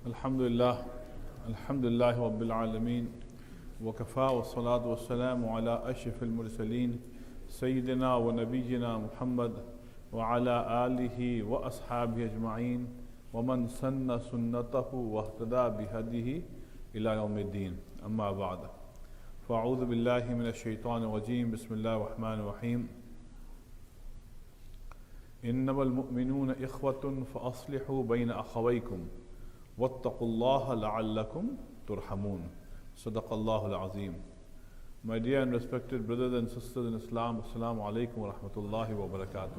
Alhamdulillah, Alhamdulillah Rabbil Alameen, wa kafa wa salatu wa salamu ala ashrafil mursaleen, Sayyidina wa Nabiyyina Muhammad wa ala alihi wa ashabihi ajma'een, wa man sanna sunnatahu wa ihtada bihadihi ila yawmiddin. Amma ba'da. Fa'udhu billahi minash shaitanir rajeem. Bismillahir rahmanir rahim. إنما المؤمنون إخوة فأصلحوا بين أخويكم واتقوا الله لعلكم ترحمون. صدق الله العظيم. My dear and respected brothers and sisters in Islam, Assalamu alaikum wa rahmatullahi wa barakatuh.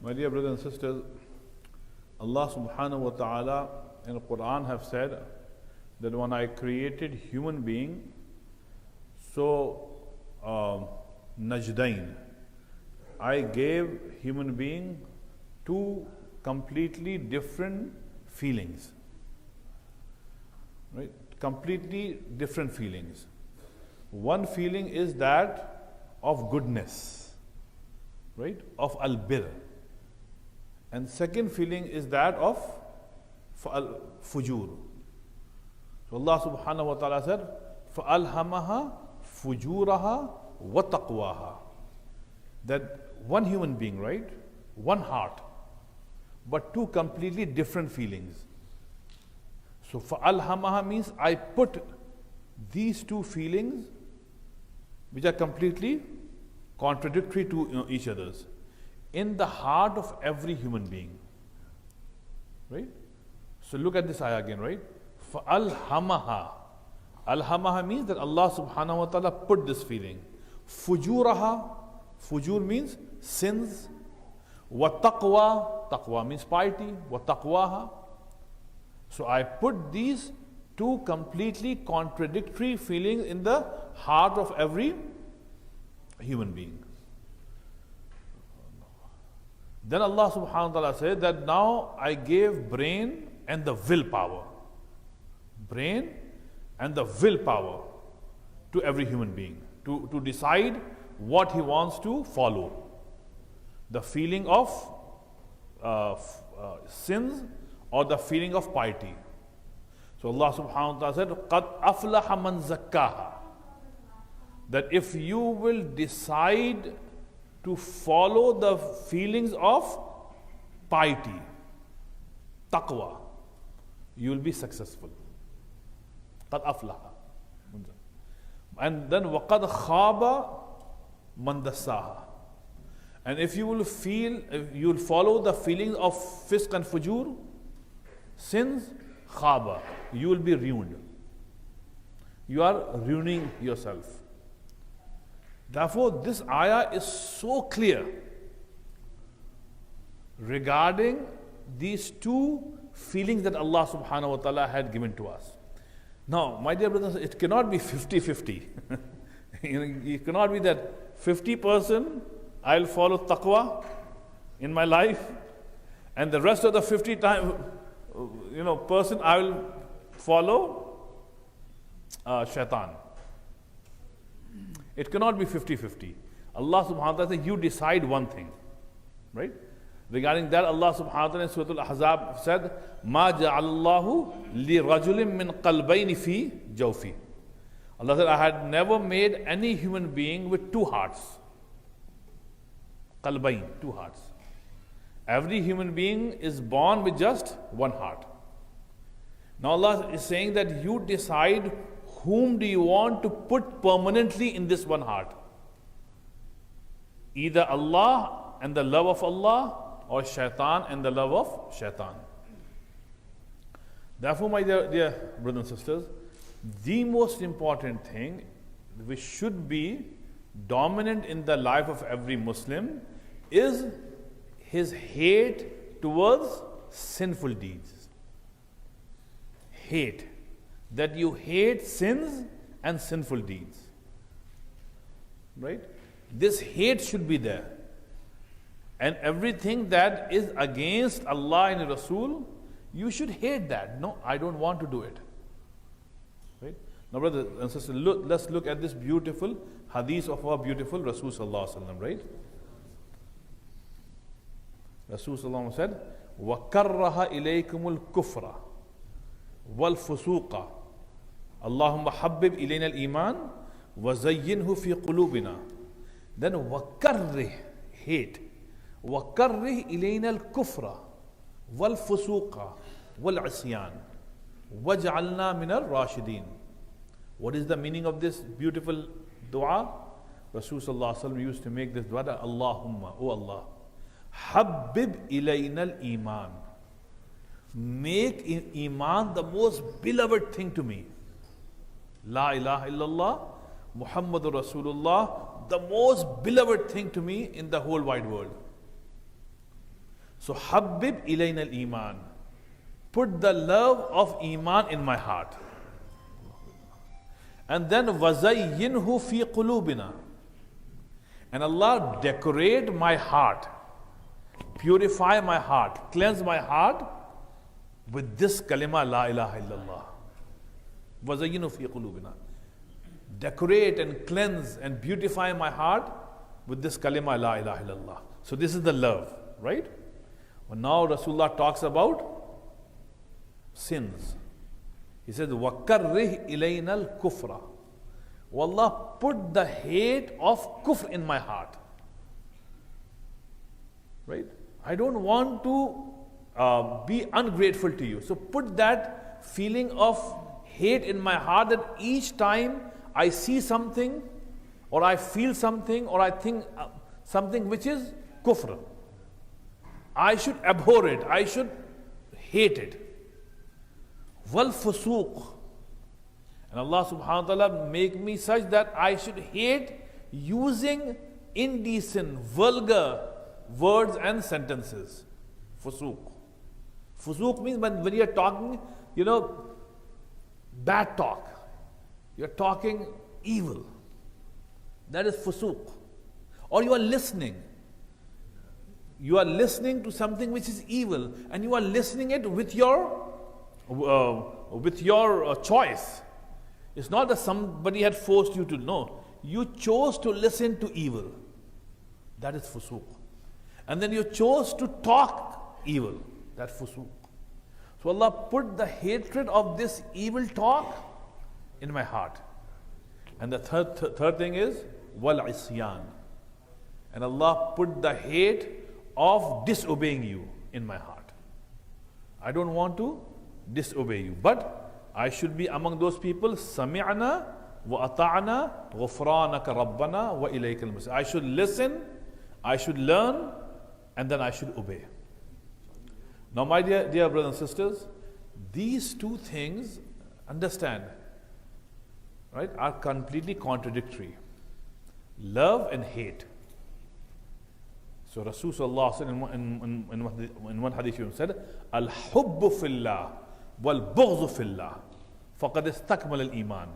My dear brothers and sisters, Allah subhanahu wa ta'ala in the Quran have said that when I created human being, so Najdain, I gave human being two completely different feelings. Right? Completely different feelings. One feeling is that of goodness, right? Of al-bir. And second feeling is that of fujur. So Allah subhanahu wa ta'ala said, فَأَلْهَمَهَا فُجُورَهَا وَتَقْوَاهَا. That one human being, right? One heart, but two completely different feelings. So فَأَلْهَمَهَا means I put these two feelings which are completely contradictory to each other's in the heart of every human being. Right? So look at this ayah again, right? فَأَلْهَمَهَا. Alhamaha means that Allah subhanahu wa ta'ala put this feeling. Fujuraha. Fujur means sins. Wa taqwa. Taqwa means piety. Wa taqwaha. So I put these two completely contradictory feelings in the heart of every human being. Then Allah subhanahu wa ta'ala said that now I gave brain and the willpower. Brain and the willpower to every human being to decide what he wants to follow. The feeling of sins or the feeling of piety. So Allah subhanahu wa ta'ala said, قَدْ أَفْلَحَ مَنْ زَكَّاهَا. That if you will decide to follow the feelings of piety, taqwa, you will be successful. قَدْ أَفْلَحَ. And then وَقَدْ خَابَ مَنْ دَسَّاهَا. And if you will follow the feelings of fisk and fujur, sins, khaba, you will be ruined. You are ruining yourself. Therefore, this ayah is so clear regarding these two feelings that Allah subhanahu wa ta'ala had given to us. Now, my dear brothers, it cannot be 50-50. It cannot be that 50% I'll follow taqwa in my life, and the rest of the 50% I will follow shaitan. It cannot be 50-50. Allah subhanahu wa ta'ala said, you decide one thing. Right? Regarding that, Allah subhanahu wa ta'ala in Surah Al-Ahzab said, مَا جَعَلَ اللَّهُ لِرَجُلٍ مِّن قَلْبَيْنِ فِي جَوْفِي. Allah said, I had never made any human being with two hearts. Qalbayn, two hearts. Every human being is born with just one heart. Now Allah is saying that you decide whom do you want to put permanently in this one heart. Either Allah and the love of Allah, or shaitan and the love of shaitan. Therefore, my dear brothers and sisters, the most important thing which should be dominant in the life of every Muslim is his hate towards sinful deeds. Hate. That you hate sins and sinful deeds. Right? This hate should be there. And everything that is against Allah and Rasul, you should hate that. No, I don't want to do it. Right? Now, brothers and sisters, let's look at this beautiful hadith of our beautiful Rasul sallallahu alaihi wasallam, right? Rasul sallallahu alaihi wasallam said, وَكَرَّهَ إِلَيْكُمُ الْكُفْرَ وَالْفُسُوقَ اللهم حبب إلينا الإيمان وزينه في قلوبنا. Then وَكَرِّهْ, hate. وَكَرِّهْ إِلَيْنَا الْكُفْرَ وَالْفُسُوقَ وَالْعِصْيَانَ وَجْعَلْنَا مِنَ الرَّاشِدِينَ. What is the meaning of this beautiful dua? Rasul sallallahu alaihi wasallam used to make this dua, Allahumma, O Allah, Habib ilayna al-iman. Make iman the most beloved thing to me. La ilaha illallah, Muhammadur Rasulullah, the most beloved thing to me in the whole wide world. So Habib ilayna al-iman. Put the love of iman in my heart. And then wazayyinhu fi qulubina. And Allah decorate my heart, purify my heart, cleanse my heart with this kalima la ilaha illallah. Wazayyinhu fi qulubina. Decorate and cleanse and beautify my heart with this kalima la ilaha illallah. So this is the love, right? Well, now Rasulullah talks about sins. He says, وَكَرِّهْ إِلَيْنَا الْكُفْرَ. Wallah, put the hate of kufr in my heart. Right? I don't want to be ungrateful to you. So put that feeling of hate in my heart that each time I see something or I feel something or I think something which is kufr, I should abhor it. I should hate it. Wal fusuq. And Allah subhanahu wa ta'ala make me such that I should hate using indecent, vulgar words and sentences. Fusuq. Fusuq means when you're talking, bad talk. You're talking evil. That is fusuq. Or you are listening. You are listening to something which is evil and you are listening it with your choice. It's not that somebody had forced you to know. You chose to listen to evil. That is fusuq. And then you chose to talk evil. That's fusuq. So Allah put the hatred of this evil talk in my heart. And the third thing is wal isyan. And Allah put the hate of disobeying you in my heart. I don't want to disobey you, but I should be among those people. Sami'na wa ata'na ghufranaka rabbana wa ilaykal masir. I should listen, I should learn, and then I should obey. Now, my dear brothers and sisters, these two things, understand, right, are completely contradictory. Love and hate. So Rasul sallallahu alaihi wasallam in one hadith said, "Al-hubbu fillah wal-bughzu fillah, faqad istakmal al-iman."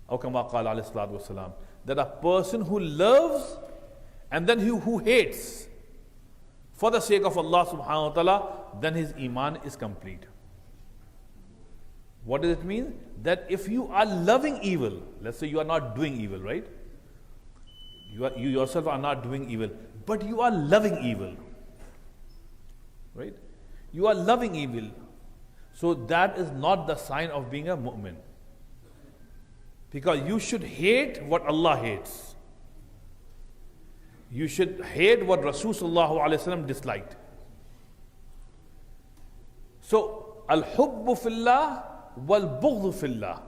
Or kama qala alayhi salatu wasalam, that a person who loves and then who hates for the sake of Allah subhanahu wa ta'ala, then his iman is complete. What does it mean? That if you are loving evil, let's say you are not doing evil, right? You yourself are not doing evil, but you are loving evil, right? You are loving evil. So that is not the sign of being a mu'min. Because you should hate what Allah hates. You should hate what Rasulullah disliked. So, al-hubbu fillah wal-bughdu fillah.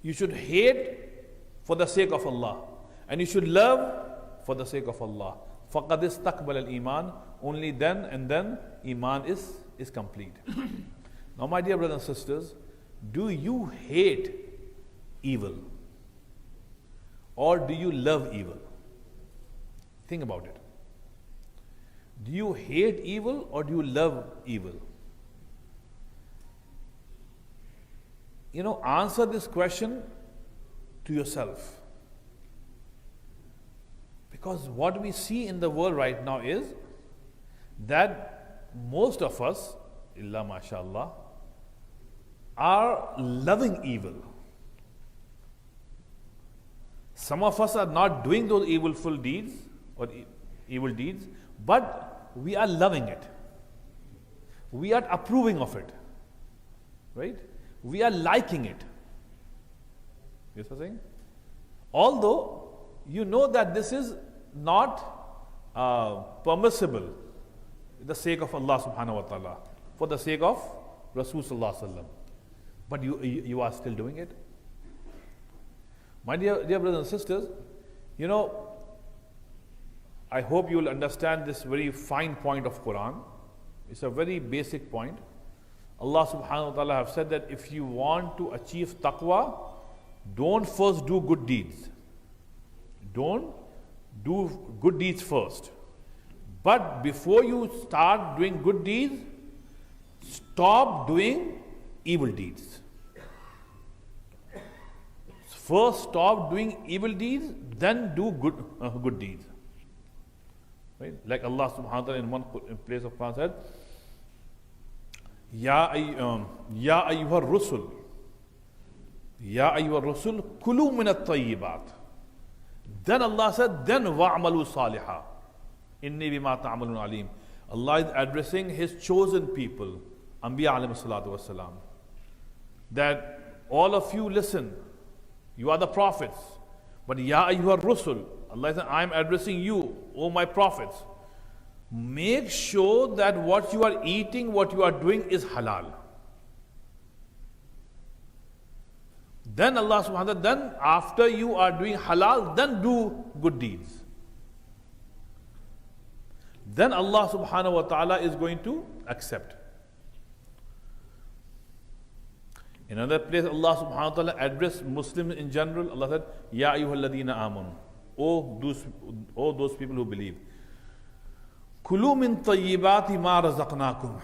You should hate for the sake of Allah. And you should love for the sake of Allah. فَقَدْ اسْتَقْبَلَ الْإِيمَانِ. Only then and then Iman is complete. Now my dear brothers and sisters, do you hate evil? Or do you love evil? Think about it. Do you hate evil or do you love evil? Answer this question to yourself. Because what we see in the world right now is that most of us, illa mashallah, are loving evil. Some of us are not doing those evil deeds, but we are loving it. we are approving of it, right? We are liking it. You see what I'm saying? Although you know that this is not permissible for the sake of Allah subhanahu wa ta'ala, for the sake of Rasul sallallahu alaihi wasallam, but you are still doing it. My dear brothers and sisters, you know, I hope you will understand this very fine point of Quran. It's a very basic point. Allah subhanahu wa ta'ala have said that if you want to achieve taqwa, don't first do good deeds. Don't do good deeds first. But before you start doing good deeds, stop doing evil deeds. First stop doing evil deeds, then do good deeds. Right? Like Allah subhanahu wa ta'ala in one place of Quran said, Ya ayyuhar rusul, kulu min at-tayyibat. Then Allah said, then wa'amalu salihah. Inni bima ta'amalun alim. Allah is addressing His chosen people, Anbiya alayhi salatu wasalam, that all of you listen, you are the prophets. But Ya ayyuhar rusul, Allah said, I am addressing you, O my prophets. Make sure that what you are eating, what you are doing is halal. Then Allah subhanahu wa ta'ala, then after you are doing halal, then do good deeds. Then Allah subhanahu wa ta'ala is going to accept. In another place, Allah subhanahu wa ta'ala addressed Muslims in general. Allah said, Ya ayyuhalladhina amanu. O those people who believe. Kulu min tayyibati ma razaqnakum.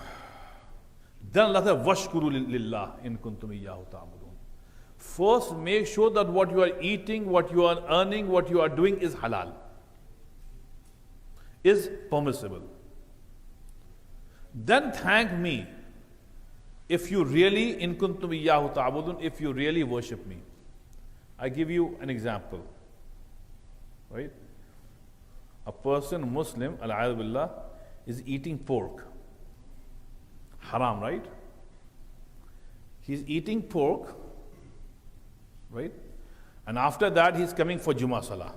Then Allah said, Washkuru lillah in kuntum iyyahu ta'budun. First, make sure that what you are eating, what you are earning, what you are doing is halal, is permissible. Then thank me if you really, in kuntum iyyahu ta'budun, if you really worship me. I give you an example. Right? A person, Muslim, al-'adhu billah, is eating pork. Haram, right? He's eating pork, right? And after that, he's coming for Jummah Salah.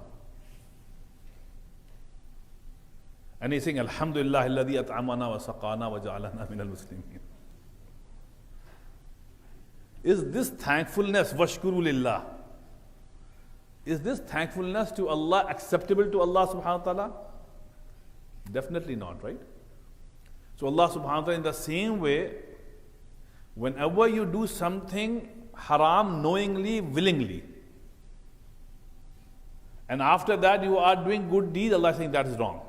And he's saying, Alhamdulillah, alladhi at'amana wa saqana wa ja'alana min al-muslimin. Is this thankfulness, washkuru lillah, is this thankfulness to Allah acceptable to Allah subhanahu wa ta'ala? Definitely not, right? So Allah subhanahu wa ta'ala, in the same way, whenever you do something haram knowingly, willingly, and after that you are doing good deeds, Allah is saying that is wrong.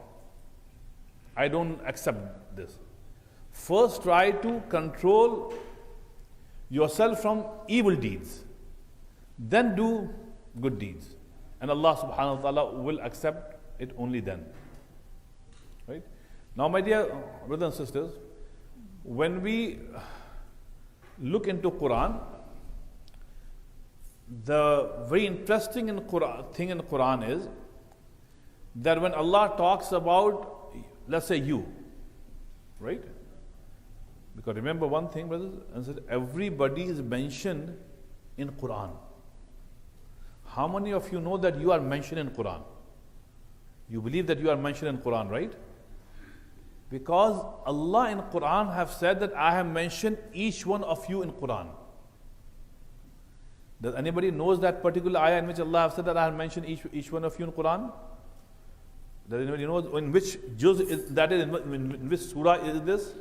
I don't accept this. First try to control yourself from evil deeds. Then do good deeds. And Allah subhanahu wa ta'ala will accept it only then. Right? Now, my dear brothers and sisters, when we look into Quran, the very interesting thing in Quran is that when Allah talks about, let's say you, right? Because remember one thing, brothers and sisters, everybody is mentioned in Quran. How many of you know that you are mentioned in Quran? You believe that you are mentioned in Quran, right? Because Allah in Quran have said that I have mentioned each one of you in Quran. Does anybody knows that particular ayah in which Allah have said that I have mentioned each one of you in Quran? Does anybody know in which juz is that is, in which surah is this?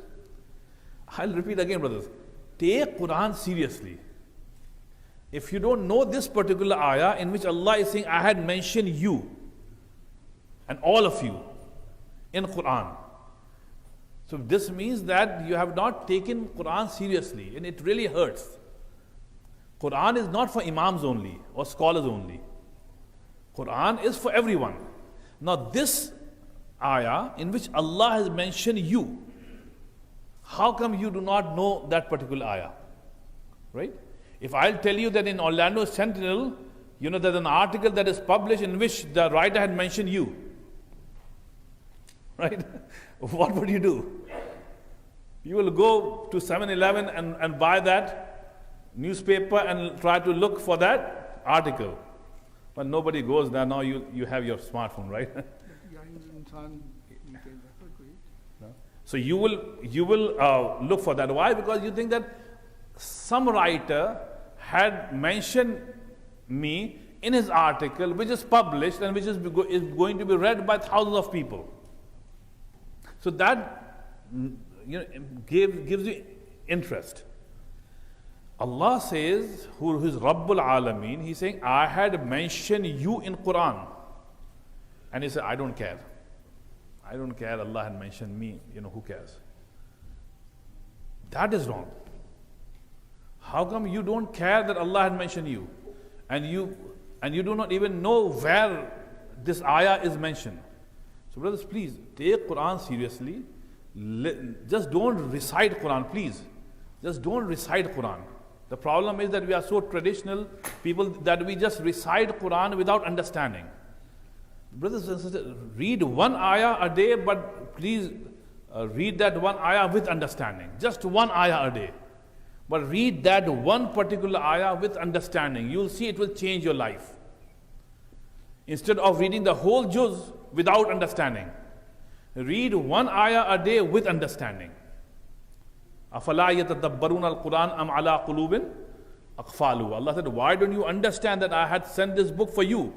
I'll repeat again, brothers. Take Quran seriously. If you don't know this particular ayah in which Allah is saying, I had mentioned you and all of you in Quran. So this means that you have not taken Quran seriously, and it really hurts. Quran is not for Imams only or scholars only. Quran is for everyone. Now this ayah in which Allah has mentioned you, how come you do not know that particular ayah? Right? If I'll tell you that in Orlando Sentinel, you know, there's an article that is published in which the writer had mentioned you, right? What would you do? You will go to 7-Eleven and buy that newspaper and try to look for that article. But nobody goes there. Now you have your smartphone, right? So you will look for that. Why? Because you think that some writer had mentioned me in his article, which is published and which is going to be read by thousands of people. So that gives you interest. Allah says, who is Rabbul Alameen, He's saying, I had mentioned you in Quran. And He said, I don't care. I don't care. Allah had mentioned me. Who cares? That is wrong. How come you don't care that Allah had mentioned you? And you do not even know where this ayah is mentioned. So brothers, please take Quran seriously. Just don't recite Quran, please. Just don't recite Quran. The problem is that we are so traditional people that we just recite Quran without understanding. Brothers and sisters, read one ayah a day, but please read that one ayah with understanding. Just one ayah a day. But read that one particular ayah with understanding. You'll see it will change your life. Instead of reading the whole juz without understanding, read one ayah a day with understanding. أَفَلَا يَتَدَبَّرُونَ الْقُرْآنَ أَمْ عَلَىٰ قُلُوبٍ أَقْفَالُهَا. Allah said, why don't you understand that I had sent this book for you?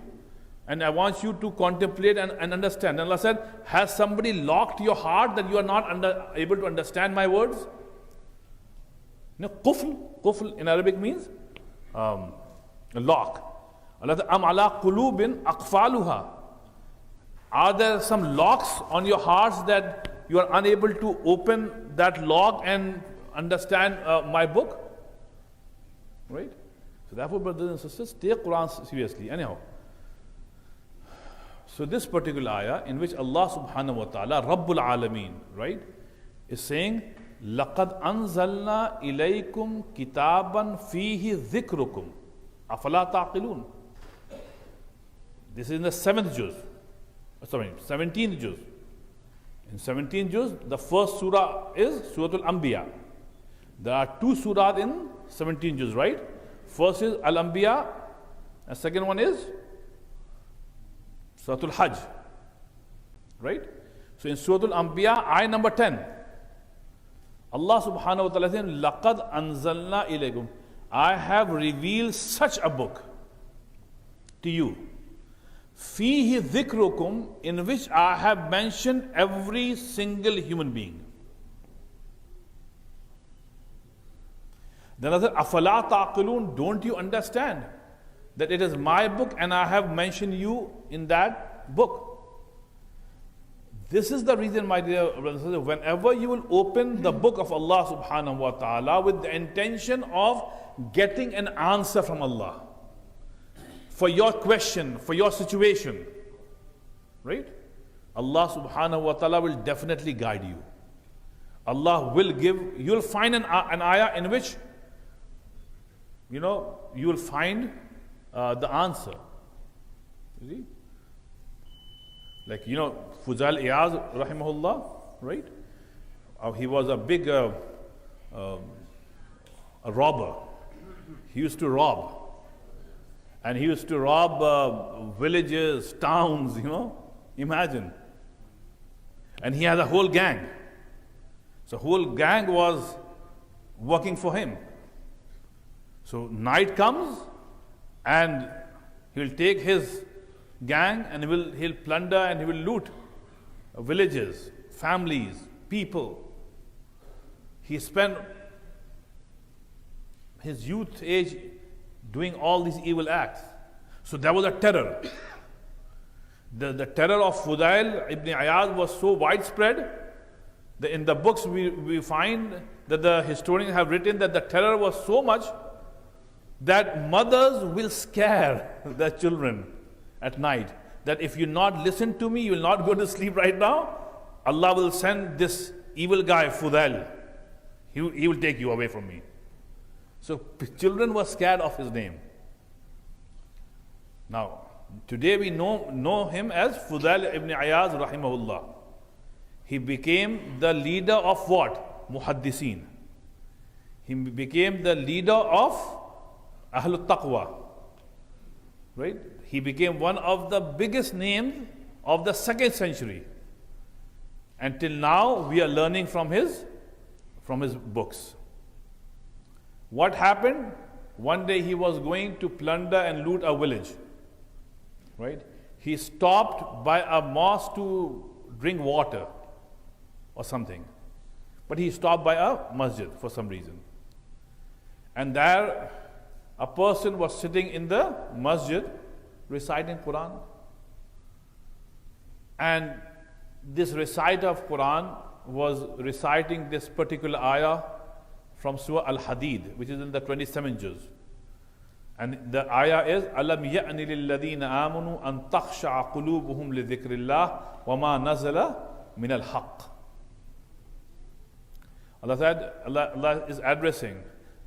And I want you to contemplate and understand. And Allah said, has somebody locked your heart that you are not able to understand my words? Qufl in Arabic means a lock. Allah said, Am ala qulubin aqfaluha. Are there some locks on your hearts that you are unable to open that lock and understand my book? Right? So therefore, brothers and sisters, take Quran seriously. Anyhow, so this particular ayah in which Allah subhanahu wa ta'ala, Rabbul Alameen, right, is saying, لَقَدْ أَنزَلْنَا إِلَيْكُمْ كِتَابًا فِيهِ ذِكْرُكُمْ أَفَلَا تَعْقِلُونَ. This is in the 17th juz. In 17th juz, the first surah is Surah Al-Anbiya. There are two surahs in 17th juz, right? First is Al-Anbiya, and second one is Surah Al-Hajj, right? So in Surah Al-Anbiya, ayah number 10, Allah subhanahu wa ta'ala says, لَقَدْ أَنزَلْنَا إِلَيْكُمْ. I have revealed such a book to you. فِيهِ ذِكْرُكُمْ, in which I have mentioned every single human being. Then I said, أَفَلَا تَعْقِلُونَ. Don't you understand that it is my book and I have mentioned you in that book? This is the reason, my dear brothers and sisters, whenever you will open the book of Allah subhanahu wa ta'ala with the intention of getting an answer from Allah for your question, for your situation, right? Allah subhanahu wa ta'ala will definitely guide you. Allah will give, you'll find an ayah in which, you will find the answer. You see? Like, Fuzail Iyaz, rahimahullah, right? He was a big a robber. He used to rob. And he used to rob villages, towns, imagine. And he had a whole gang. So whole gang was working for him. So night comes and he'll take his gang and he'll plunder and he will loot villages, families, people. He spent his youth age doing all these evil acts. So there was a terror. The terror of Fudail ibn Iyad was so widespread that in the books we find that the historians have written that the terror was so much that mothers will scare their children at night, that if you not listen to me, you will not go to sleep right now, Allah will send this evil guy, Fudail. He will take you away from me. So children were scared of his name. Now, today we know him as Fudail ibn Iyaz rahimahullah. He became the leader of what? muhaddiseen. He became the leader of Ahlul Taqwa. Right? He became one of the biggest names of the 2nd century. Until now, we are learning from his books. What happened? One day he was going to plunder and loot a village. Right? He stopped by a mosque to drink water or something. But he stopped by a masjid for some reason. And there a person was sitting in the masjid reciting Quran. And this reciter of Quran was reciting this particular ayah from Surah Al-Hadid, which is in the 27th juz. And the ayah is, أَلَمْ يَأْنِ لِلَّذِينَ آمَنُوا أَن تَخْشَعَ قُلُوبُهُمْ لِذِكْرِ اللَّهِ وَمَا نَزَلَ مِنَ الْحَقِّ. Allah said, Allah is addressing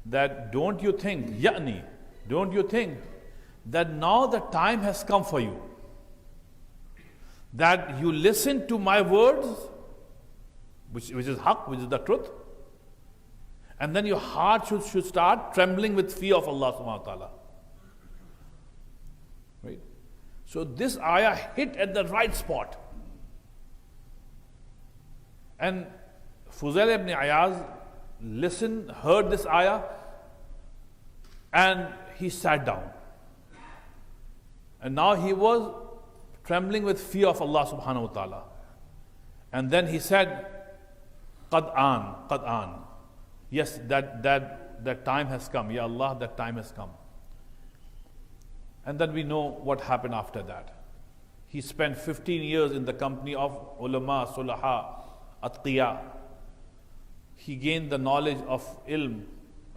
that don't you think, ya'ni, don't you think that now the time has come for you, that you listen to my words, which is haqq, which is the truth, and then your heart should start trembling with fear of Allah subhanahu wa ta'ala. Right? So this ayah hit at the right spot. And Fuzail ibn Ayaz listened, heard this ayah, and he sat down. And now he was trembling with fear of Allah subhanahu wa ta'ala. And then he said, Qad an. Yes, that time has come. Ya Allah, that time has come. And then we know what happened after that. He spent 15 years in the company of ulama, sulaha, atqiya. He gained the knowledge of ilm.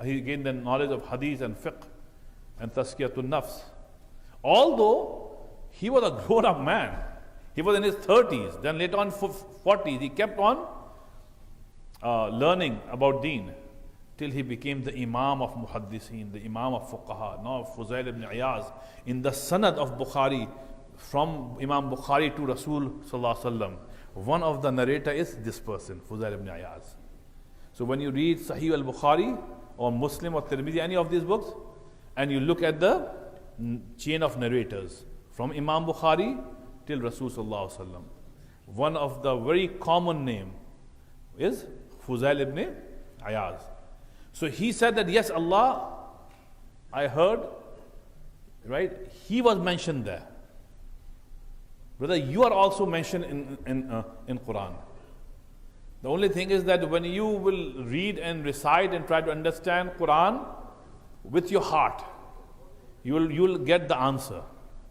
He gained the knowledge of hadith and fiqh and tazkiyatun nafs. Although he was a grown-up man. He was in his 30s, then later on 40s. He kept on learning about deen till he became the Imam of Muhaddiseen, the Imam of Fuqaha. Now Fuzail ibn Ayaz, in the Sanad of Bukhari, from Imam Bukhari to Rasul Sallallahu Alaihi Wasallam, one of the narrator is this person, Fuzail ibn Ayaz. So when you read Sahih al-Bukhari or Muslim or Tirmidhi, any of these books, and you look at the chain of narrators from Imam Bukhari till Rasul Sallallahu Alaihi Wasallam, one of the very common name is Fuzail ibn Ayaz. So he said that, yes, Allah, I heard, right? He was mentioned there. Brother, you are also mentioned in Quran. The only thing is that when you will read and recite and try to understand Quran with your heart, you will get the answer.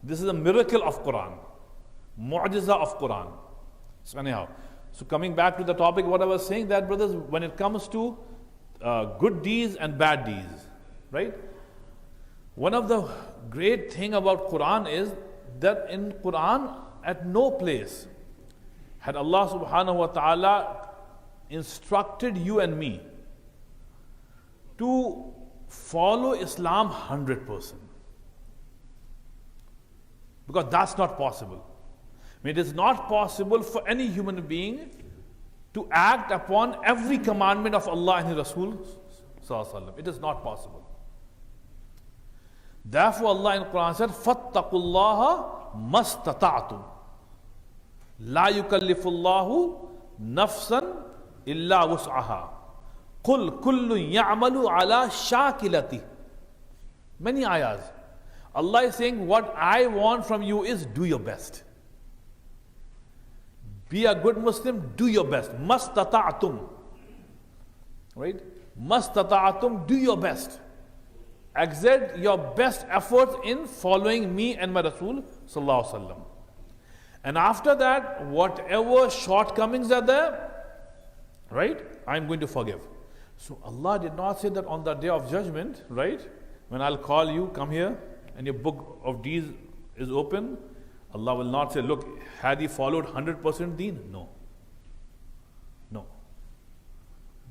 This is a miracle of Quran, mu'jiza of Quran. So anyhow, so coming back to the topic, what I was saying, that brothers, when it comes to good deeds and bad deeds, right? One of the great thing about Quran is that in Quran, at no place had Allah subhanahu wa ta'ala instructed you and me to follow Islam 100%. Because that's not possible. I mean, it is not possible for any human being to act upon every commandment of Allah and His Rasul Sallallahu Alaihi Wasallam. It is not possible. Therefore, Allah in Quran said, فَاتَّقُوا اللَّهَ مَسْتَطَعْتُمْ لَا يُكَلِّفُ اللَّهُ نَفْسًا إِلَّا وُسْعَهَا قُلْ كُلٌّ يَعْمَلُ عَلَى شَاكِلَتِهِ. Many ayahs. Allah is saying, what I want from you is do your best. Be a good Muslim, do your best. Mastata'atum. Right? Mastata'atum, do your best. Exert your best efforts in following me and my Rasul Sallallahu Alaihi Wasallam. And after that, whatever shortcomings are there, right, I'm going to forgive. So Allah did not say that on the day of judgment, right, when I'll call you, come here, and your book of deeds is open, Allah will not say, look, had he followed 100% deen? No. No.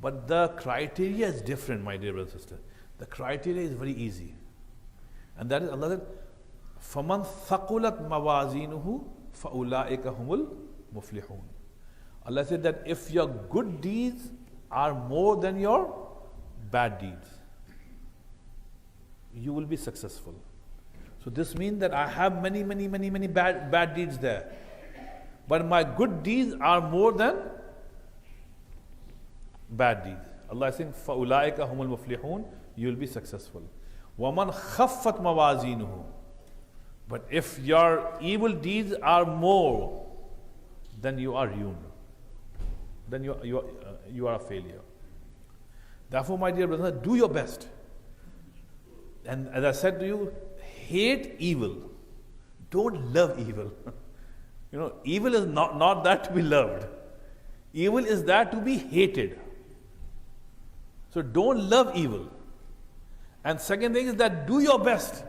But the criteria is different, my dear brother and sister. The criteria is very easy. And that is, Allah said, فَمَنْ ثَقُلَتْ مَوَازِينُهُ فَأُولَٰئِكَ هُمُ الْمُفْلِحُونَ. Allah said that if your good deeds are more than your bad deeds, you will be successful. So this means that I have many bad deeds there, but my good deeds are more than bad deeds. Allah is saying, فَأُولَٰئِكَ هُمُ الْمُفْلِحُونَ, you will be successful. وَمَنْ خَفَّتْ مَوَازِينُهُ, but if your evil deeds are more, then you are ruined. Then you are a failure. Therefore, my dear brother, do your best. And as I said to you, hate evil. Don't love evil. Evil is not that to be loved. Evil is that to be hated. So don't love evil. And second thing is that do your best.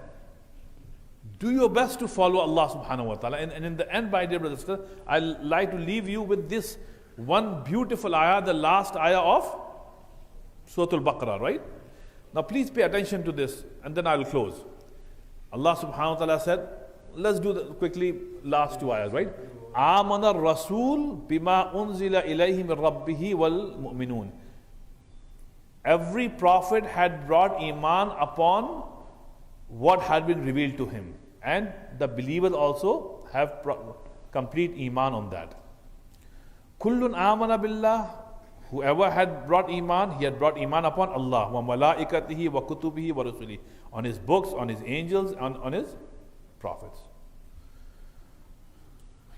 Do your best to follow Allah subhanahu wa ta'ala. And in the end, my dear brother, sister, I'd like to leave you with this one beautiful ayah, the last ayah of Surah Al-Baqarah, right? Now please pay attention to this, and then I will close. Allah subhanahu wa ta'ala said, let's do quickly last two ayahs, right? Amana Rasul bima unzila ilayhi min rabbihi wal mu'minun. Every prophet had brought iman upon what had been revealed to him, and the believers also have complete iman on that. Kullun amana billah, whoever had brought iman, he had brought iman upon Allah, wa malaikatihi wa kutubihi wa rusulihi, on his books, on his angels, on his prophets.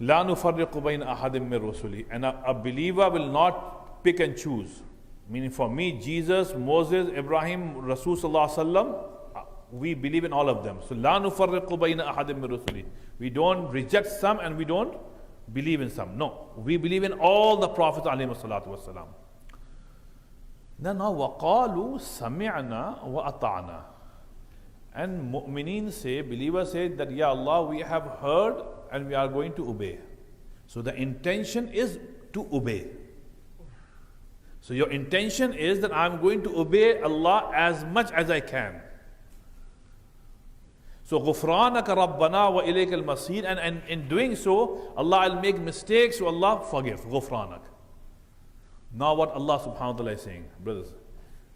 La nufarriqu bayna ahadim min rusuli, and a believer will not pick and choose. Meaning for me, Jesus, Moses, Ibrahim, Rasul sallallahu alaihi wasallam, we believe in all of them. So la nufarriqu bayna ahadim min rusuli. We don't reject some and we don't believe in some. No, we believe in all the prophets alayhi salatu wasalam. Now waqalu sami'na wa ata'na. And mu'mineen say, believers say that, Ya Allah, we have heard and we are going to obey. So the intention is to obey. So your intention is that I'm going to obey Allah as much as I can. So غُفْرَانَكَ رَبَّنَا وَإِلَيْكَ الْمَصِيرُ, and in doing so, Allah, I'll make mistakes, so Allah forgive. غُفْرَانَكَ. Now what Allah subhanahu wa ta'ala is saying, brothers,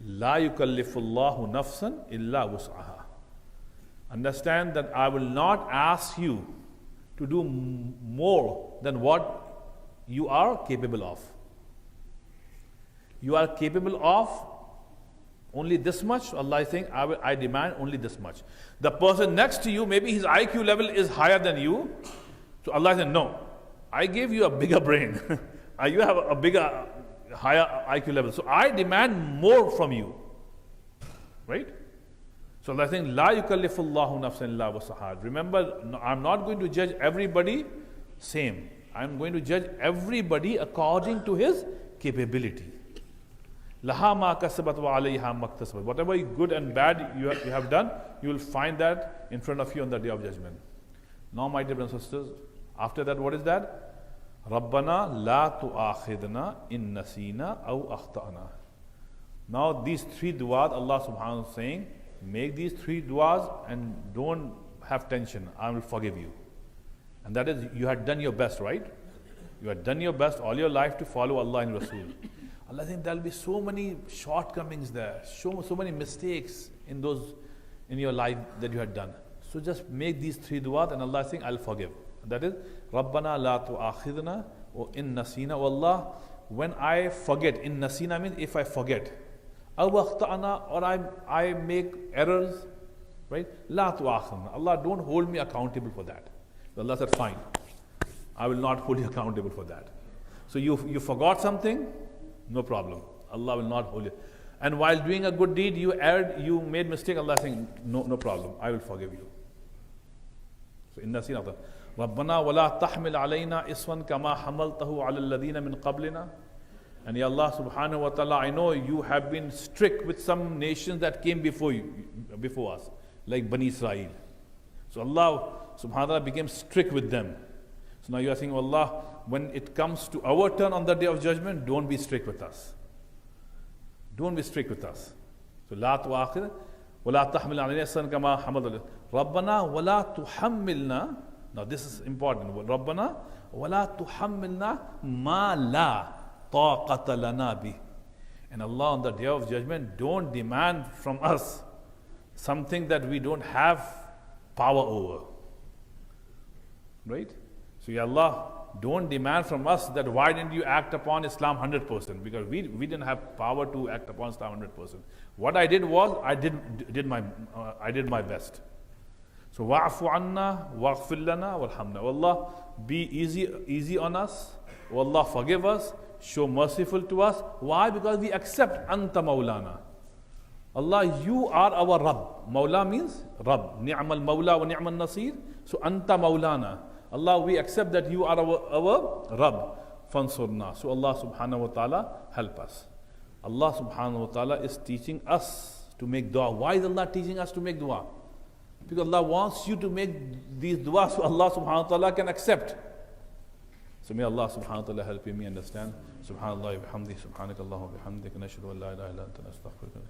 لَا يُكَلِّفُ اللَّهُ نَفْسًا إِلَّا وُسْعَهَا. Understand that I will not ask you to do more than what you are capable of. You are capable of only this much. Allah is saying, I demand only this much. The person next to you, maybe his IQ level is higher than you. So Allah is saying, no, I gave you a bigger brain. You have a bigger, higher IQ level. So I demand more from you. Right? So Allah is saying, La yukallifu Allahu nafsan illa wusaha. Remember, I'm not going to judge everybody same. I'm going to judge everybody according to his capability. Laha ma kasabat wa alayha maktasabat. Whatever good and bad you have done, you will find that in front of you on the day of judgment. Now, my dear brothers and sisters, after that, what is that? Rabbana la tu'akhidna in nasina aw akhtana. Now, these three du'as, Allah subhanahu wa ta'ala is saying, make these three du'as and don't have tension. I will forgive you. And that is, you had done your best, right? You had done your best all your life to follow Allah and Rasul. Allah thinks there will be so many shortcomings there, so many mistakes in your life that you had done. So just make these three du'as and Allah is saying, I'll forgive. That is, Rabbana la tu'akhidna or in nasina. O Allah, when I forget, in nasina means if I forget, aw akhta'na, or I make errors, right? La tu'akhidna. Allah, don't hold me accountable for that. So Allah said, fine, I will not hold you accountable for that. So you forgot something, no problem. Allah will not hold you. And while doing a good deed, you erred, you made mistake, Allah is saying, no problem, I will forgive you. So in nasina, Rabbana wala tahmil alayna iswan kama hamaltahu ala alladhina min qablina. And Ya Allah subhanahu wa ta'ala, I know you have been strict with some nations that came before us, like Bani Israel. So Allah subhanahu wa ta'ala became strict with them. So now you are saying, Allah, when it comes to our turn on the day of judgment, don't be strict with us. Don't be strict with us. So la tu'akhir wa la tahmil alayna isran kama hamaltahu. Rabbana wa la tuhammilna. Now this is important. Rabbana wa la tuhammilna ma la taqata lana bih. And Allah on the Day of Judgment don't demand from us something that we don't have power over. Right? So Ya Allah, don't demand from us that why didn't you act upon Islam 100%? Because we didn't have power to act upon Islam 100%. What I did was, I did my best. So wa'fu anna, waghfir lana, warhamna. Oh Allah, be easy on us. Oh Allah, forgive us. Show merciful to us. Why? Because we accept Anta Maulana. Allah, you are our Rabb. Maula means Rabb. Ni'mal Maula wa ni'mal Nasir. So Anta Maulana. Allah, we accept that you are our Rabb. Fansurna. So Allah subhanahu wa ta'ala, help us. Allah subhanahu wa ta'ala is teaching us to make dua. Why is Allah teaching us to make dua? Because Allah wants you to make these du'as so Allah subhanahu wa ta'ala can accept. So may Allah subhanahu wa ta'ala help me understand. Subhanallah wa bihamdi, subhanakallahumma wa bihamdika, nashhadu an la ilaha illa anta, nastaghfiruka.